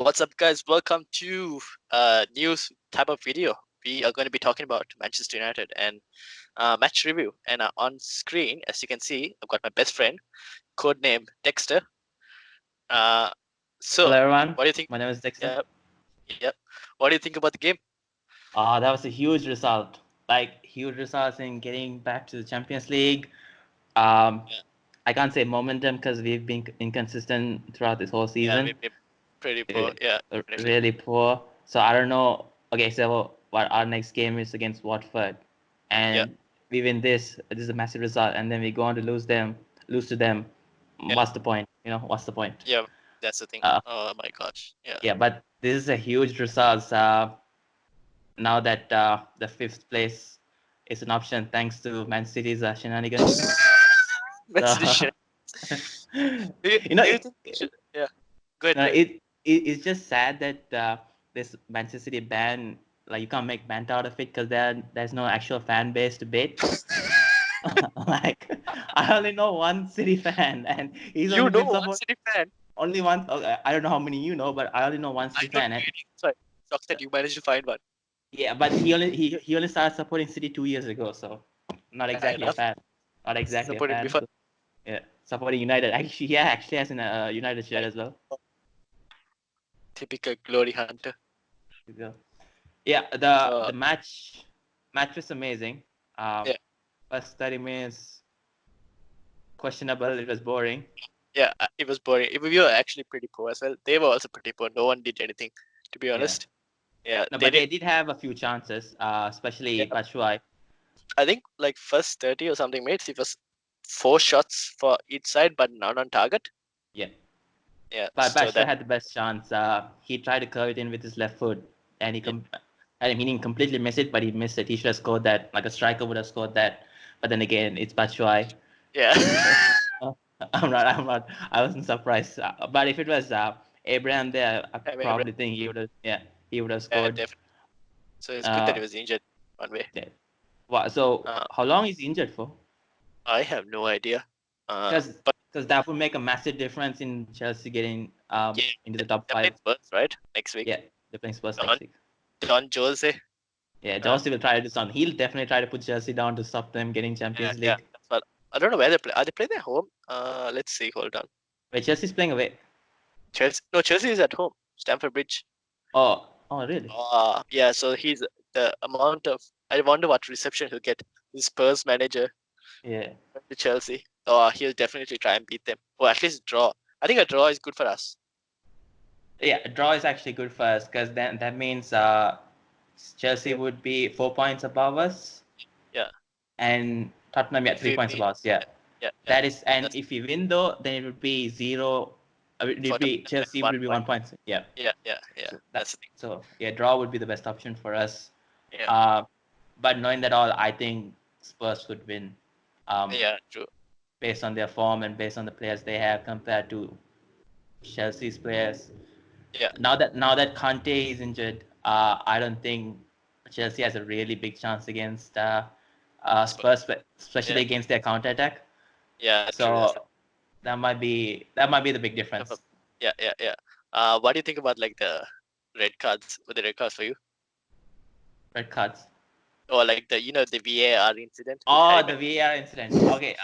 What's up, guys? Welcome to a new type of video. We are going to be talking about Manchester United and match review. And on screen, as you can see, I've got my best friend, codename Dexter. So, Hello everyone, what do you think? my name is Dexter. Yep. What do you think about the game? That was a huge result, huge results in getting back to the Champions League. I can't say momentum because we've been inconsistent throughout this whole season. We've been pretty poor. Really poor. So I don't know. Okay, so what our next game is against Watford, and we win this. This is a massive result, and then we go on to lose to them. What's the point? What's the point? Yeah, that's the thing. Oh my gosh. Yeah, but this is a huge result. Now that the fifth place is an option thanks to Man City's shenanigans. Go ahead. It's just sad that this Manchester City ban, you can't make bant out of it because there's no actual fan base to bait. I only know one City fan, and he's only been one City fan. Only one. I don't know how many you know, but I only know one City fan. Sorry, sucks that you managed to find one. Yeah, but he only started supporting City 2 years ago, so not exactly a fan. Not exactly a fan. So, yeah, supporting United. Actually has a United shirt as well. Typical glory hunter. Yeah, the match was amazing. First 30 minutes questionable. It was boring. Yeah, it was boring. We were actually pretty poor as well. They were also pretty poor. No one did anything, to be honest. Yeah, no, but they did have a few chances, especially Batshuayi. I think first 30 or something minutes, it was 4 shots for each side, but not on target. Yeah. But Batshuayi had the best chance. He tried to curve it in with his left foot, and he didn't completely miss it, but he missed it. He should have scored that. Like a striker would have scored that. But then again, it's Batshuayi. Yeah. I'm not. I wasn't surprised. But if it was Abraham there, I probably think he would have. Yeah, he would have scored. Definitely. So it's good that he was injured one way. Yeah. Wow. So how long is he injured for? I have no idea. Because that would make a massive difference in Chelsea getting into the top 5. Spurs, right? Next week. Yeah, they're playing Spurs next week. Don Jose. Yeah, Jose will try to do something. He'll definitely try to put Chelsea down to stop them getting Champions League. Yeah, but I don't know where they play. Are they playing at home? Let's see. Hold on. Wait, Chelsea's playing away. Chelsea is at home. Stamford Bridge. Oh, really? Yeah. So he's the amount of. I wonder what reception he'll get. The Spurs manager. Yeah. To Chelsea. Oh, he'll definitely try and beat them, or at least draw. I think a draw is good for us. Yeah, a draw is actually good for us because then that means Chelsea would be 4 points above us. Yeah. And Tottenham 3 points above us. Yeah. That is, and if we win though, then it would be 0. It would be Chelsea would be 1 point. Yeah. Yeah. So that's the thing. So yeah, draw would be the best option for us. But knowing that all, I think Spurs could win. True. Based on their form and based on the players they have compared to Chelsea's players. Yeah. Now that Conte is injured, I don't think Chelsea has a really big chance against Spurs, especially against their counter-attack. Yeah. So that might be the big difference. Yeah. What do you think about the red cards? Were the red cards for you? Red cards. Or the the VAR incident? Oh, the VAR incident. Okay.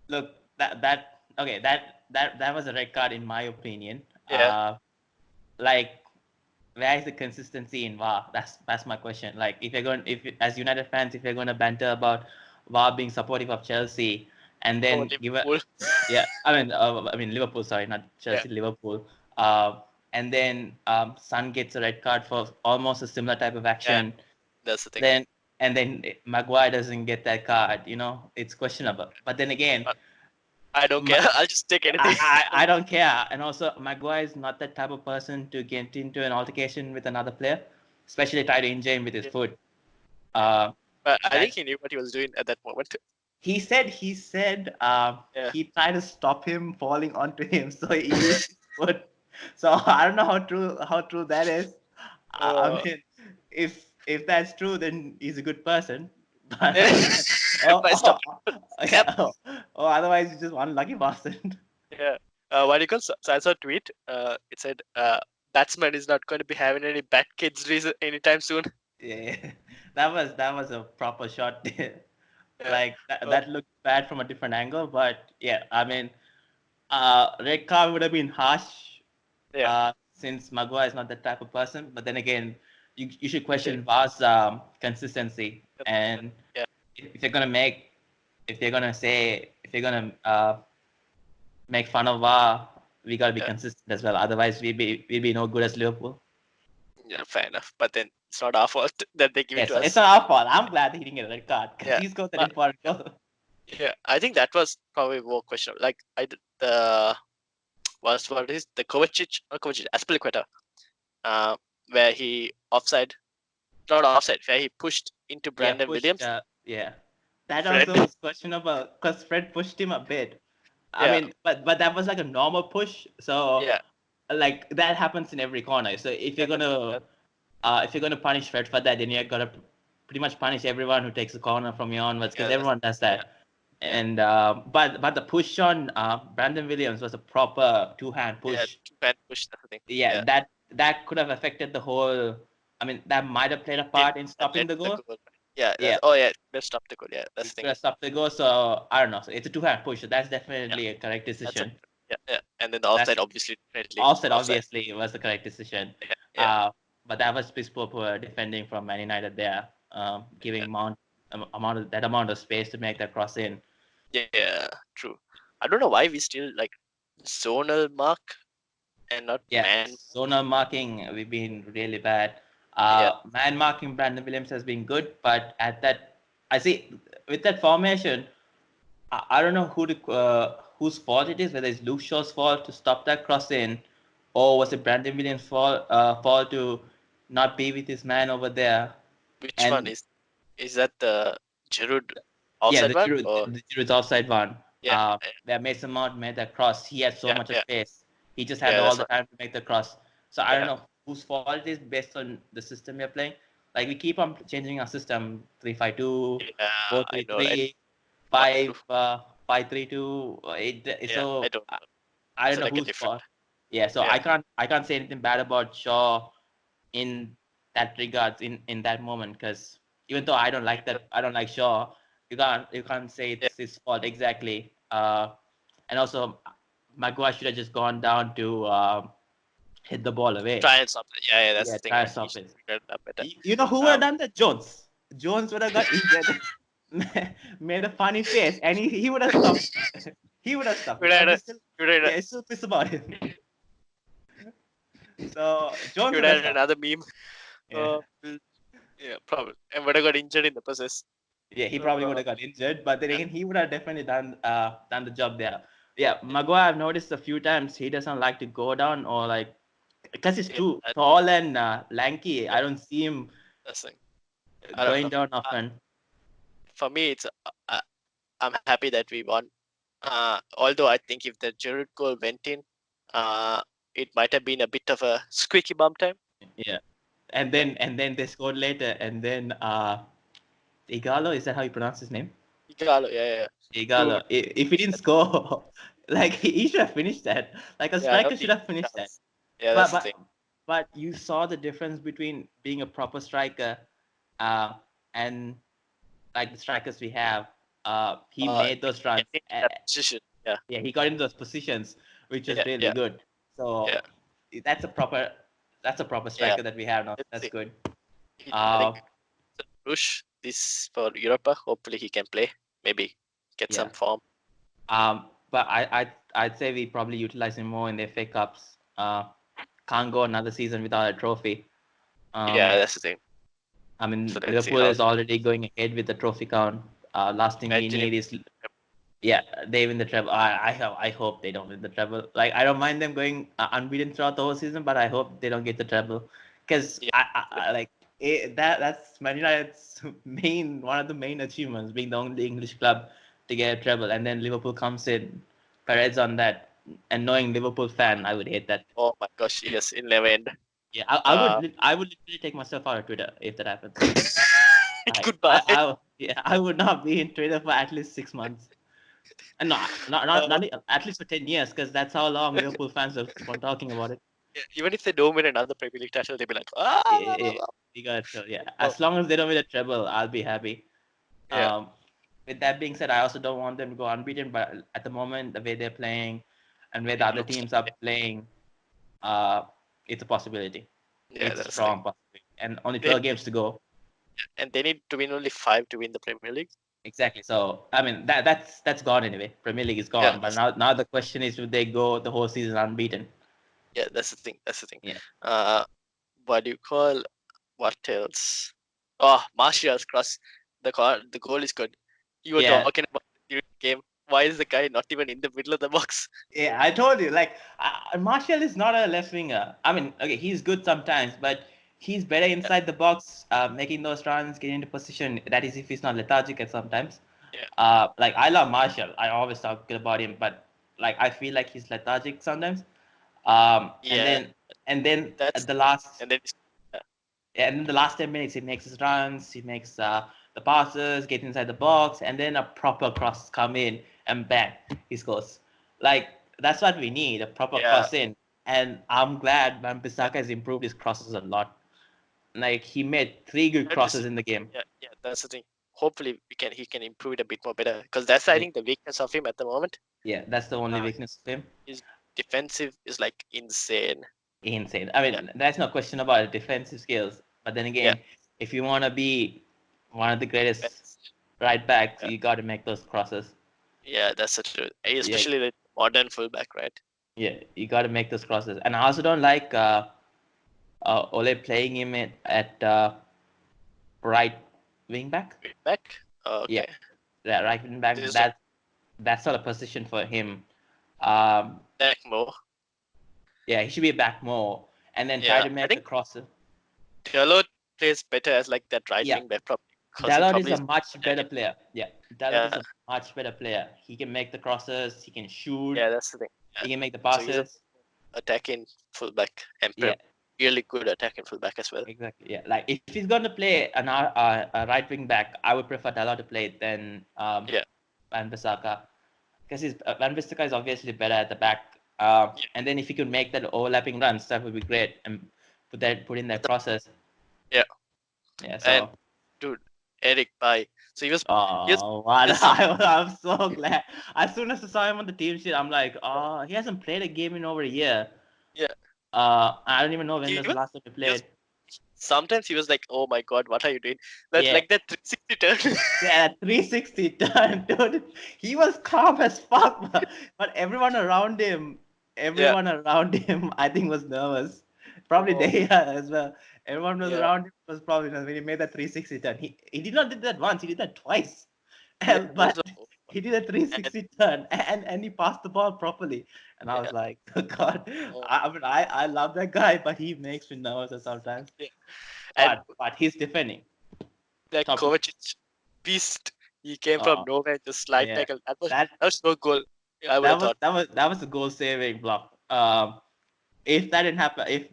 Look, that was a red card in my opinion. Yeah. Where is the consistency in VAR? That's my question. As United fans, if you're going to banter about VAR being supportive of Chelsea, and then Liverpool. Sorry, not Chelsea. Yeah. Liverpool. And then Son gets a red card for almost a similar type of action. Yeah. That's the thing. Then Maguire doesn't get that card. It's questionable. But then again, I don't care. I'll just take anything. I don't care. And also, Maguire is not that type of person to get into an altercation with another player, especially try to injure him with his foot. But I think he knew what he was doing at that moment. He said he tried to stop him falling onto him, so he used his foot. So I don't know how true that is. I mean, if that's true, then he's a good person. But otherwise he's just one lucky bastard. Yeah. what do you call? So I saw a tweet. It said, "Batsman is not going to be having any bad kids reason anytime soon." Yeah, that was a proper shot. Yeah. Like that, Oh, that looked bad from a different angle, but yeah, I mean, red card would have been harsh, yeah. since Maguire is not that type of person. But then again, you should Yeah. question VAR's consistency, and Yeah. if they're gonna make, if they're gonna make fun of VAR, we gotta be Yeah. consistent as well. Otherwise, we'd be no good as Liverpool. Yeah. Fair enough. But then it's not our fault that they give it Yeah, to so it's us. not our fault. I'm glad he didn't get a red card because Yeah. he scored that But important goal. yeah, I think that was probably more questionable. Like the what is the Kovacic, not Kovacic, Aspilicueta, uh, where he offside, not offside, where he pushed into Yeah, Brandon pushed. Williams. Yeah, that Fred. also was questionable because Fred pushed him a bit. I Yeah. mean, but that was like a normal push. So Yeah. like that happens in every corner. So Yeah. That, if you're gonna punish Fred for that, then you gotta pretty much punish everyone who takes the corner from you onwards because yeah. That's, everyone does yeah. that. Yeah. And but the push on Brandon Williams was a proper two-hand Yeah. push. Two hand push. That's the thing. Yeah, Yeah. that could have affected the whole. I mean, that might have played a Did part in that stopping led the to the goal. goal? Right? Yeah. Yeah, Oh yeah. Let's stop the goal. Yeah. That's it the could thing. have stopped the goal. So I don't know. So it's a two-hand push. So that's Yeah. definitely a correct That's it. decision. Yeah. Yeah. And then the That's offside, obviously, definitely offset. offside. Obviously, was the correct decision. Yeah. Yeah. Uh, but that was piss poor defending from Man United there, Yeah. giving amount of space to make that cross in. Yeah. True. I don't know why we still like zonal mark and not Yeah, man. zonal marking, we've been really bad. Yeah. Man marking Brandon Williams has been good, but at that, I see with that formation, I don't know whose fault it is, whether it's Luke Shaw's fault to stop that cross in, or was it Brandon Williams' fault to not be with his man over there. Which one And is that the Giroud yeah, offside the one or Giroud's offside one. yeah. Where Mason Mount made that cross, he had so Yeah. much Yeah. space. He just had Yeah. all That's the one. time to make the cross. So I don't Yeah. know whose fault it is based on the system we're playing. Like we keep on changing our system 3-5-2, Yeah. four I three know, right? three, What to? 5-3-2. Yeah. So I don't know. I It's don't know like a whose different. fault. Yeah, so Yeah. I can't say anything bad about Shaw in that regards in that moment because even though I don't like Shaw, you can't say Yeah. it's his fault exactly. And also Maguire should have just gone down to hit the ball away. Try and stop it. Yeah. Yeah. That's Yeah, the thing, try and right? He stop should it. figure it out better. You know who would have Um. done that? Jones. Jones would have got injured, made a funny face, and he would have stopped. He would have stopped We it, had and a. We had a. it's still pissed about him. So Jones We would have had stopped. another meme. Yeah. Yeah. Probably. And would have got injured in the process. Yeah, he probably would Uh, have got injured, but then yeah. again, he would have definitely done the job there. Yeah, Maguire, I've noticed a few times he doesn't like to go down or like because he's Yeah. too Yeah. tall and lanky. Yeah. I don't see him That's the thing. I don't going know. down Uh, often. for me, it's. I'm happy that we won. Although I think if the Giroud goal went in, uh, it might have been a bit of a squeaky bum time. Yeah, and Yeah, then they scored later, and then Igalo, is that how you pronounce his name? Igalo, yeah. Two, Igalo. If he didn't score, like he should have finished that. Like a yeah, I striker don't should think have finished that. chance. Yeah, But that's the but thing. but you saw the difference between being a proper striker, uh, and like the strikers we have. He made those runs. Getting in that position. Yeah, Yeah, he got into those positions, which was yeah, really yeah, good. yeah, So that's a proper yeah. striker that we have now. Let's That's see. good. I Uh, think Rush this for Europa. Hopefully he can play. Maybe get yeah. some form. But I'd say we probably utilize him more in the FA Cups. Can't go another season without a trophy. Yeah, that's the thing. I mean, So let's see Liverpool how. is already going ahead with the trophy count. Last thing we Imagine if. need is, yeah, they win the treble. I hope they don't win the treble. Like I don't mind them going unbeaten throughout the whole season, but I hope they don't get the treble because Yeah, I like that's Man United's one of the main achievements, being the only English club to get a treble, and then Liverpool comes in, parades on that, and knowing Liverpool fan, I would hate that. oh my gosh, yes, in the end. Yeah, Uh, I would literally take myself out of Twitter if that happens. Goodbye. Yeah, I would not be in Twitter for at least 6 months. And not at least for 10 years, because that's how long Liverpool fans have been talking about it. Even if they don't win another Premier League title, they'll be like, You got yeah. oh, As long as they don't win a treble, I'll be happy. yeah, With that being said, I also don't want them to go unbeaten. But at the moment, the way they're playing and where the it other looks teams like, are playing, it's a possibility. yeah, It's a that's the thing. strong possibility. And only They, 12 games to go. and they need to win only 5 to win the Premier League. Exactly. So I mean that's gone anyway. Premier League is Yeah, gone. But now the question is, would they go the whole season unbeaten? yeah, that's the thing. That's the thing. Yeah. Uh, what do you call? What else? Oh, Martial's cross. The goal is good. You were Yeah. talking about it during the game. Why is the guy not even in the middle of the box? Yeah, I told you, like, Martial is not a left winger. I mean, okay, he's good sometimes, but he's better Yeah, inside the box, making those runs, getting into position. That is if he's not lethargic at sometimes. yeah, Like I love Martial. I always talk good about him, but like I feel like he's lethargic sometimes. And yeah. then That's at the last and then and in the last 10 minutes, he makes his runs, he makes the passes, get inside the box, and then a proper cross come in and bang, he scores. Like, that's what we need, a proper yeah, cross in. And I'm glad yeah. Wan-Bissaka has improved his crosses a lot. Like, he made 3 good And this, crosses in the game. yeah, yeah. That's the thing. Hopefully, he can improve it a bit more better because that's I Yeah, think the weakness of him at the moment. yeah, that's the only Uh, weakness of him. his defensive is like insane. Insane. I Yeah, mean, that's no question about defensive skills. But then yeah, again, if you want to be one of the greatest best. right backs, Yeah, you got to make those crosses. yeah, that's the truth. Yeah, Especially the modern fullback, right? yeah, you got to make those crosses. And I also don't like Ole playing him at right wing back. Back. Yeah, Okay. that right wing back. This is That's not a position for him. Um, back more. yeah, he should be back more and then try Yeah, to I make the think crosses. Dalot plays better as like that right Yeah, wing back probably because he Dalot is probably a is much better attacking. player. Yeah, Dalot is Yeah, a much better player. He can make the crosses. He can shoot. yeah, that's the thing. Yeah. He can make the So he's a passes. attacking fullback and Yeah, really good attacking fullback as well. exactly. Yeah, like if he's going to play a right wing back, I would prefer Dalot to play it than Yeah, Wan-Bissaka, because his Wan-Bissaka is obviously better at the back. yeah. And then if he could make that overlapping runs, that would be great, and put in that crosses. Yeah, Yeah. and So, dude, Eric bye. So he was oh, what? this some I'm so glad. As soon as I saw him on the team sheet, I'm like, oh, he hasn't played a game in over a year. yeah. I don't even know when He was the was last time he he was played. sometimes he was like, oh my god, what are you doing? That Yeah. like that 360 turn. Yeah, 360 turn, dude. He was calm as fuck, but Yeah. everyone around him, I think was nervous. Probably Oh, they as well. Everyone was yeah. around him was probably nervous when he made that 360 turn. He did not did that once. He did that twice, Yeah. He was but like, oh my god. he did a And 360 turn and he passed the ball properly. And I yeah. was like, oh God, Oh, I love that guy, but he makes me nervous sometimes. yeah. And But he's defending that top. Kovacic beast. He came from Uh, nowhere, just slide yeah, tackle. that That was no goal. I would have thought. that was a goal saving block. If that didn't happen, if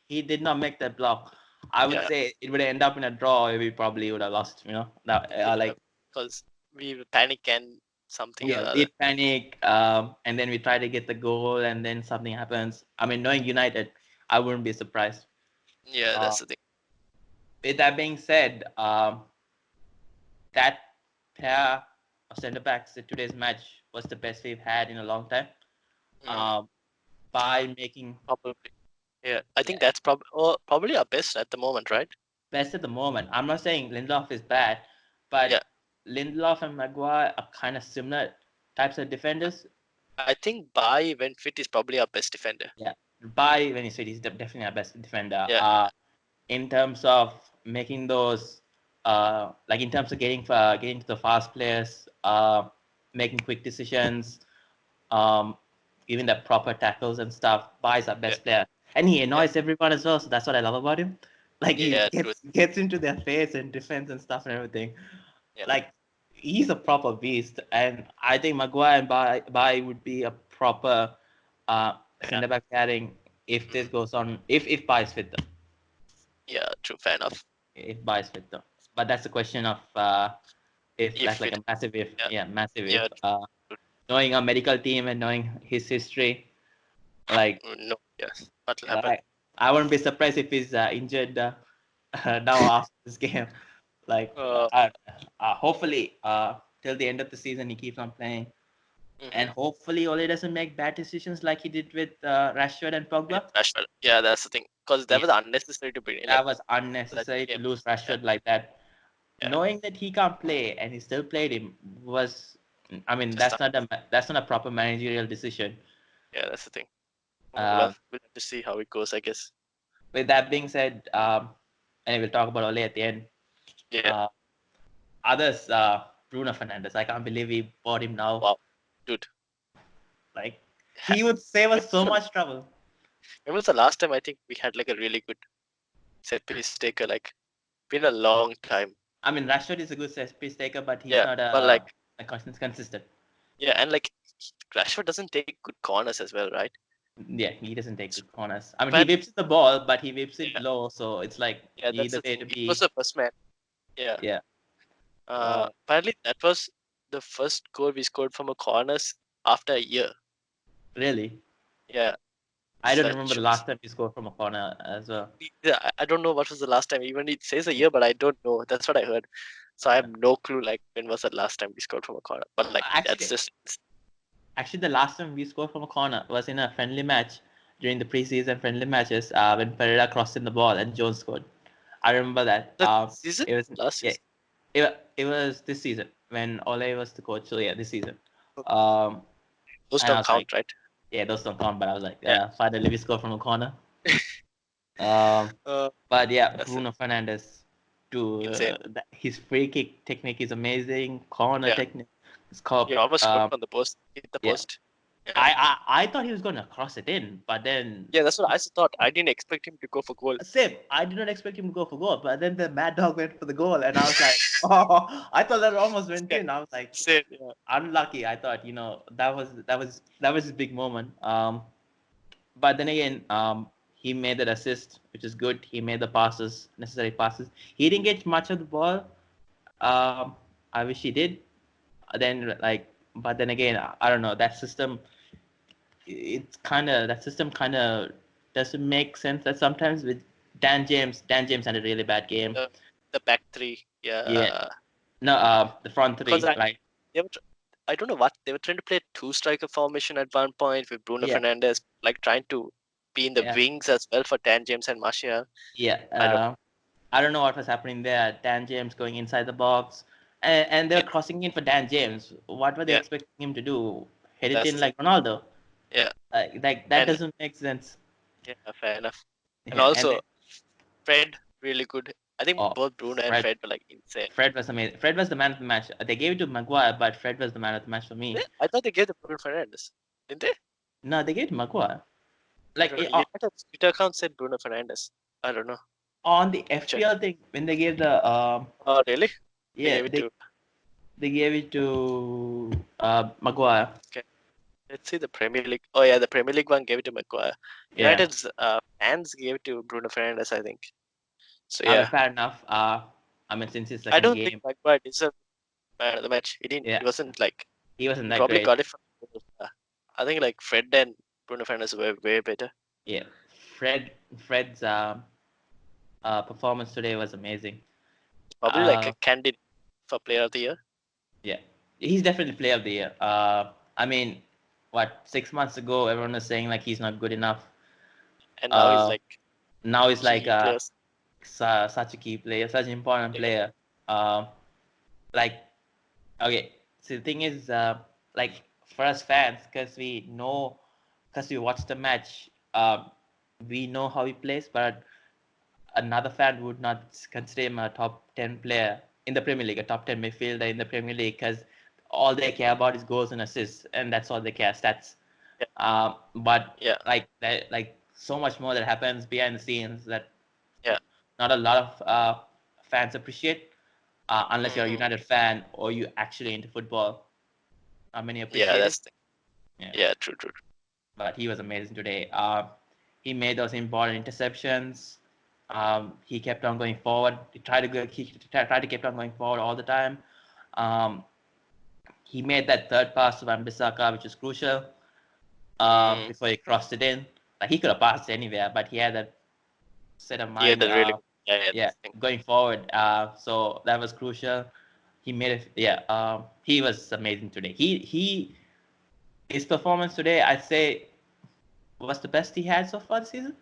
he did not make that block, I would Yeah, say it would end up in a draw. We probably would have lost. You know, that yeah, like because we panic and something or yeah, other. we panic, and then we try to get the goal, and then something happens. I mean, knowing United, I wouldn't be surprised. Yeah, Uh, that's the thing. with that being said, that pair of centre backs in today's match was the best we've had in a long time. Mm, By making probably. Yeah, I think yeah, that's probably our best at the moment, right? best at the moment. I'm not saying Lindelof is bad, Yeah, but Lindelof and Maguire are kind of similar types of defenders. I think Bai when fit is probably our best defender. Yeah, by when you said he's definitely our best defender. Yeah, In terms of making those, like in terms of getting to the fast players, making quick decisions, um, giving the proper tackles and stuff. Bai's our yeah, best player, and he yeah, annoys everyone as well. So that's what I love about him. Like he yeah. True. gets into their face and defense and stuff and everything. Yeah, Like he's a proper beast, and I think Maguire and Bai would be a proper yeah, centre back pairing if this mm, goes on. If Bai is fit though, yeah. True. Fair enough. if Bai is fit though. But that's a question of if that's If like it, a massive if. yeah, Yeah, massive if. yeah. knowing our medical team and knowing his history, like, No, yes, what will happen? like I wouldn't be surprised if he's injured now after this game. Like, Uh, hopefully, till the end of the season, he keeps on playing, and mhm. hopefully, Ole doesn't make bad decisions like he did with Rashford and Yeah, Pogba. Rashford. Yeah, that's the thing. Because that Yeah, was unnecessary to bring in, like that was that unnecessary to game. lose Yeah, Rashford like that. yeah. Knowing that he can't play and he still played him was, I mean, Just that's not a proper managerial decision. yeah, that's the thing. Oh, well, Um, we'll have to see how it goes, I guess. with that being said, and we'll talk about Ole at the end. Yeah. Uh, others, Bruno Fernandes. I can't believe we bought him now. Wow, dude. Like, he would save When us was so the much trouble. when was the last time I think we had like a really good set piece taker? Like, been a long time. I mean, Rashford is a good set piece taker, but he's Yeah, not but like, a consistent. yeah, and like Rashford doesn't take good corners as well, right? Yeah, he doesn't take good corners. I mean, he But whips the ball, but he whips it yeah, low, so it's like yeah, that's either the way thing. to He was be. the first man. Yeah. Yeah. Uh, Apparently that was the first goal we scored from a corners after a year. really, Yeah, I so don't that remember the shows. last time he scored from a corner as well. Yeah, I don't know what was the last time. Even it says a year, but I don't know. That's what I heard. So I have no clue. Like when was the last time we scored from a corner? But like that's Actually, just actually, the last time we scored from a corner was in a friendly match during the preseason friendly matches when Pereira crossed in the ball and Jones scored. I remember that. the season, It was last yeah, season. it was this season when Ole was the coach. So yeah, this season. Um, Those and I don't was like, count, right? yeah, those don't count. But I was like, Yeah. finally we scored from a corner. Um, Uh, but yeah, that's Bruno Fernandes, to insane. his free kick technique is amazing. Corner Yeah, technique, it's called. he almost scored from the post, hit the Yeah, post. Yeah, I thought he was gonna cross it in, but then yeah, that's what I thought. I didn't expect him to go for goal. same. I did not expect him to go for goal, but then the Mad Dog went for the goal, and I was like, oh, I thought that almost went Yeah, in. I was like, insane. Yeah, unlucky. I thought, that was his big moment. But then again, he made that assist, which is good. He made the passes, necessary passes. He didn't get much of the ball. Um, I wish he did. Then like, but then again, I don't know. That system, that system kind of doesn't make sense. That sometimes with Dan James had a really bad game. the, the back three. Yeah, Yeah, no, the front because three, like, they were, I don't know what they were trying to play two striker formation at one point with Bruno yeah, Fernandes, like trying to be in the yeah, wings as well for Dan James and Martial. yeah. I don't. I don't know what was happening there. Dan James going inside the box, and they were Yeah, crossing in for Dan James. What were they yeah, expecting him to do? Hit it that's in the thing. like Ronaldo? Yeah, Like that and doesn't make sense. yeah, fair enough. And Yeah, and also Fred, really good. I think oh, both Bruno and Fred, Fred were like insane. Fred was amazing. Fred was the man of the match. They gave it to Maguire, but Fred was the man of the match for Yeah, me. I thought they gave the Bruno Fernandes, didn't they? No, they gave it to Maguire. I Like don't know. United's Twitter account said Bruno Fernandes. I don't know. on the Check. FPL thing when they gave the Oh, really? They yeah gave it to. they gave it to Maguire. Okay. Let's see the Premier League. Oh yeah, the Premier League one gave it to Maguire. Yeah, United's fans gave it to Bruno Fernandes, I think. So I mean yeah, fair enough. I mean since his I second don't think game, Maguire deserved man of the match. He didn't. yeah, He wasn't like. he wasn't He that probably great. got it from. I think like Fred and Bruno Fernandes were way better. Yeah, Fred's performance today was amazing. Probably like a Uh, candidate for Player of the Year. yeah, he's definitely player of the year. I mean, what 6 months ago everyone was saying like he's not good enough. And now he's Uh, like now he's like key players. such a key player, such an important Yeah, player. Like okay, so the thing is, like for us fans, because we watch the match, we know how he plays, but another fan would not consider him a top 10 player in the Premier League, a top 10 midfielder in the Premier League, because all they care about is goals and assists, and that's all they care, stats. yeah, But yeah, like that, like so much more that happens behind the scenes that yeah. not a lot of fans appreciate, unless you're a Hmm. United fan or you actually into football. Not many Yeah, appreciate it. that's the, Yeah, yeah, true, true. but he was amazing today. He made those important interceptions. He kept on going forward. He tried to keep on going forward all the time. Um, he made that third pass to Wan-Bissaka, which was crucial before he crossed it in. Like, he could have passed anywhere, but he had that set of Yeah, mind. the really Going forward. So that was crucial. He made it. Yeah. He was amazing today. His performance today, I'd say, was the best he had so far this season.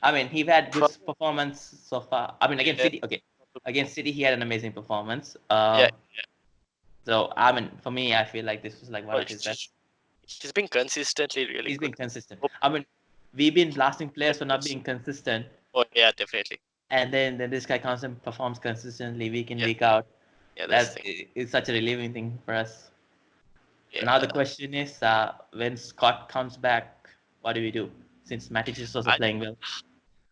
I mean, he had good performance so far. I mean, against City, okay. Against City, he had an amazing performance. So, I mean, for me, I feel like this was like one of his best. He's been consistently really He's good. been consistent. I mean, we've been blasting players for not being consistent. Oh, yeah, definitely. And then this guy comes and performs consistently week in, week out. Yeah, that is such a relieving thing for us. Yeah. Now the question is, when Scott comes back, what do we do? Since Matic is also playing well.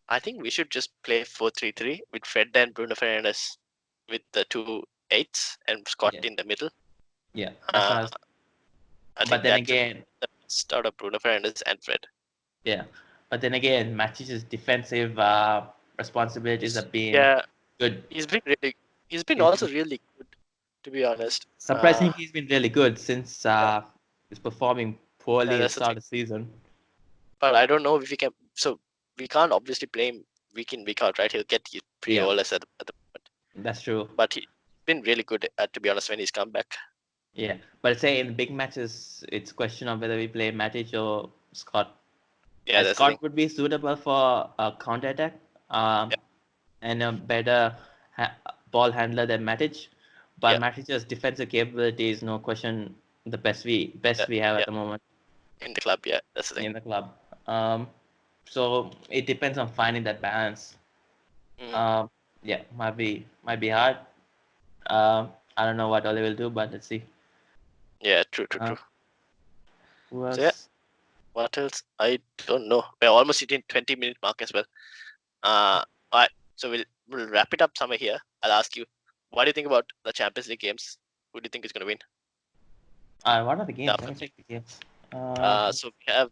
I think we should just play 4-3-3 with Fred and Bruno Fernandes with the 2 8s and Scott in the middle. Yeah, that's what I was. But then again, start of Bruno Fernandes and Fred. Yeah, but then again, Matic's defensive responsibilities have been good. He's been also really good, to be honest. Surprisingly, he's been really good since he's performing poorly at the start of the season. But I don't know if we can. So we can't obviously play him week in, week out, right? He'll get pretty oldest at the moment. That's true. But he's been really good, to be honest, when he's come back. Yeah, but say in big matches, it's a question of whether we play Matic or Scott. Yeah, Scott would be suitable for a counter attack and a better ball handler than Matic. But Matic's defensive capability is no question the best we have at the moment. In the club, yeah, that's the thing. In the club. So it depends on finding that balance. Yeah, might be hard. I don't know what Oli will do, but let's see. Yeah, true. Who else? So, yeah. What else? I don't know. We're almost hitting 20-minute mark as well. Alright, so we'll wrap it up somewhere here. I'll ask you, what do you think about the Champions League games? Who do you think is going to win? What are the games? Let me check the games. So we have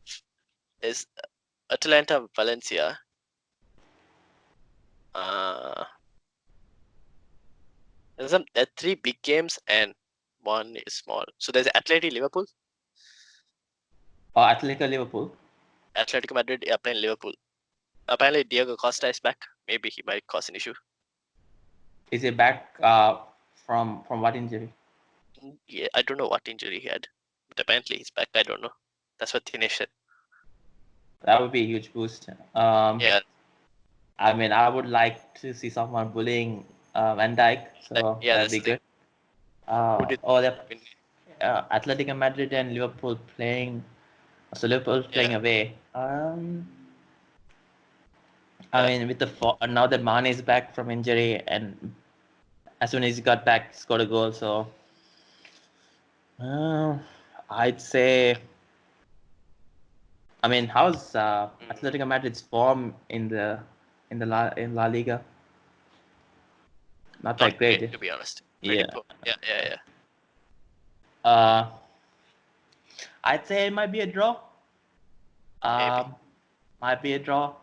is Atalanta Valencia. There are 3 big games and 1 is small. So there's Atleti Liverpool. Oh, Atletico Liverpool. Atletico Madrid are playing Liverpool. Apparently Diego Costa is back. Maybe he might cause an issue. Is he back from what injury? Yeah, I don't know what injury he had, but apparently he's back. I don't know. That's what Dinesh said. That would be a huge boost. Yeah. I mean, I would like to see someone bullying Van Dijk, so that'd be good. Atletico Madrid and Liverpool playing. So Liverpool playing away. I mean, with now that Mane is back from injury, and as soon as he got back, he scored a goal. So I'd say. I mean, how's Atletico Madrid's form in La Liga? Not that great, to be honest. Yeah. Yeah. I'd say it might be a draw. Might be a draw,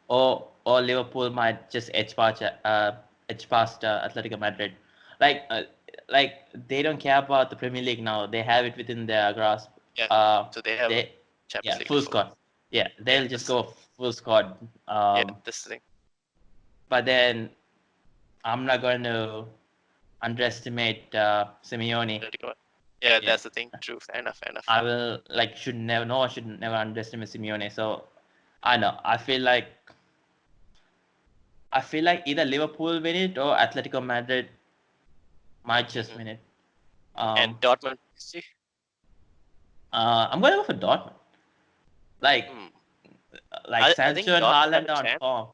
or Liverpool might just edge past Atletico Madrid. Like they don't care about the Premier League now. They have it within their grasp. So they have Champions League full squad. Yeah, they'll just go full squad. This thing. But then I'm not going to underestimate Simeone. Yeah, that's the thing. True. Fair enough. I will should never underestimate Simeone. So I know. I feel like either Liverpool win it or Atletico Madrid might just win it. And Dortmund, see? I'm going to go for Dortmund. Sancho and Haaland on form.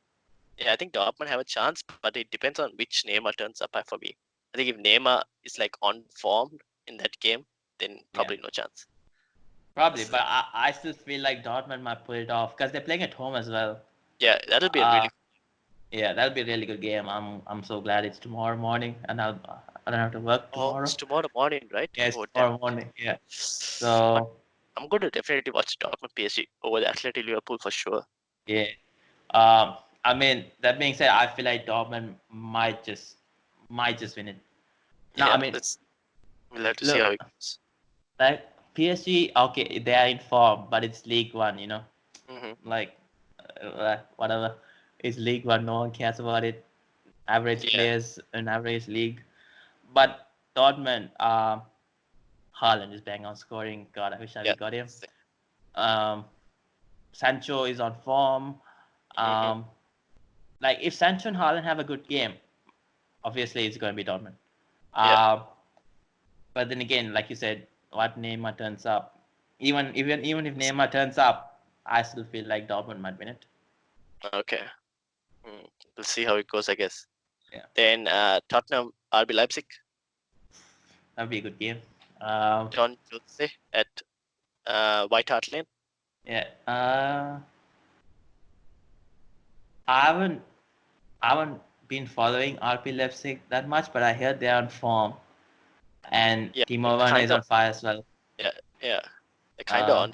Yeah, I think Dortmund have a chance, but it depends on which Neymar turns up for me. I think if Neymar is on form in that game, then probably no chance. Probably, but I still feel like Dortmund might pull it off because they're playing at home as well. Yeah, that'll be a really good game. I'm so glad it's tomorrow morning and I don't have to work tomorrow. Oh, it's tomorrow morning, right? Yes, tomorrow morning. Yeah. So I'm going to definitely watch Dortmund PSG over the Atletico Liverpool for sure. Yeah. I mean, that being said, I feel like Dortmund might just win it. No, I mean, We'll have to see how Look, it goes. like PSG, okay, they are in form, but it's League One, you know, Hmm. like whatever. It's League One. No one cares about it. Average Yeah, players in average league. But Dortmund, Haaland is bang on scoring. God, I wish I yeah. we got him. Um, Sancho is on form. Hmm. Um, like if Sancho and Haaland have a good game, obviously it's going to be Dortmund. Yeah. Uh, but then again, like you said, what Neymar turns up, even if Neymar turns up, I still feel like Dortmund might win it. Okay. Mm. We'll see how it goes, I guess. Yeah, Then Tottenham RB Leipzig that'd be a good game. Um, on Tuesday at White Hart Lane. yeah. I haven't been following RP Leipzig that much, but I heard they're on form, and Yeah, Timo Werner kind is of. on fire as well. Yeah, yeah. They're kind of Uh, on,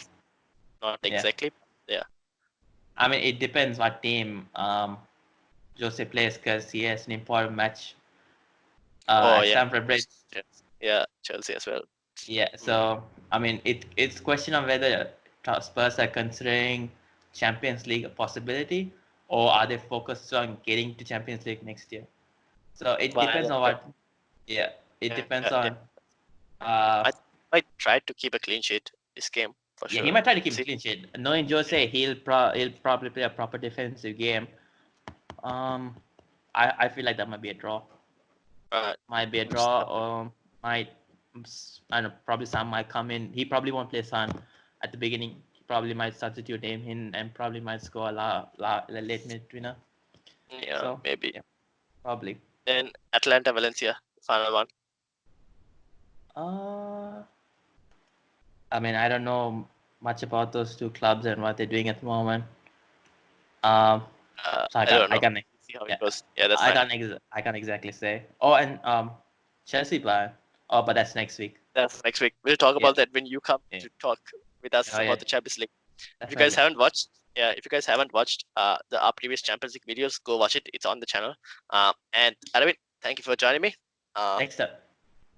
not yeah. exactly. Yeah. I mean, it depends what team Jose plays because he has an important match Oh at yeah. Stamford Bridge. Yeah, Chelsea as well. Yeah, Mm. so I mean, it's question of whether Spurs are considering Champions League a possibility, or are they focused on getting to Champions League next year? So it Well, depends on yeah, what. Yeah, it yeah, depends yeah. on. Uh, I might try to keep a clean sheet this game for yeah, he sure. might try to keep a See. clean sheet. Knowing Yeah. Jose, he'll probably play a proper defensive game. Um, I feel like that might be a draw. Might be a We'll see draw, how it- or might I don't know. Probably Son might come in. He probably won't play Son at the beginning. He probably might substitute him in and probably might score a late minute winner. yeah, So maybe. yeah, probably. Then Atlanta Valencia, final one. Uh, I mean, I don't know much about those two clubs and what they're doing at the moment. Um, so I don't I know. can't, See how it yeah, goes. Yeah, that's fine. I can't exactly say. Oh, and Chelsea Bayern. Oh, but that's next week. That's next week. We'll talk Yeah, about that when you come yeah. to talk with us Oh yeah, about the Champions League. If you guys definitely. haven't watched, yeah, if you guys haven't watched our previous Champions League videos, go watch it. It's on the channel. And Arvind, thank you for joining me. Um, Next up.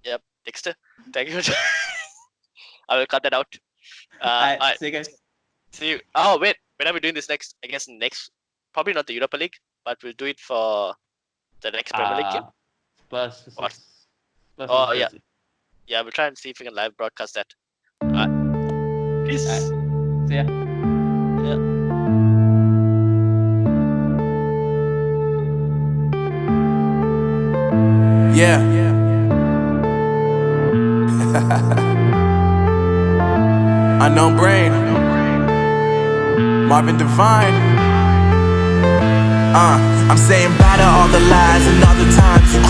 yep, Dexter, thank you for. I will cut that out. All All right, right, see you guys. see you. Oh wait, when are we doing this next? I guess next, probably not the Europa League, but we'll do it for the next Premier League game. Uh, Spurs What? versus Spurs versus Oh yeah, Chelsea. yeah. We'll try and see if we can live broadcast that. All right, All peace. right, see ya. Yeah. Yeah. Unknown brain. Marvin Devine. I'm saying bye to all the lies and all the times you cried.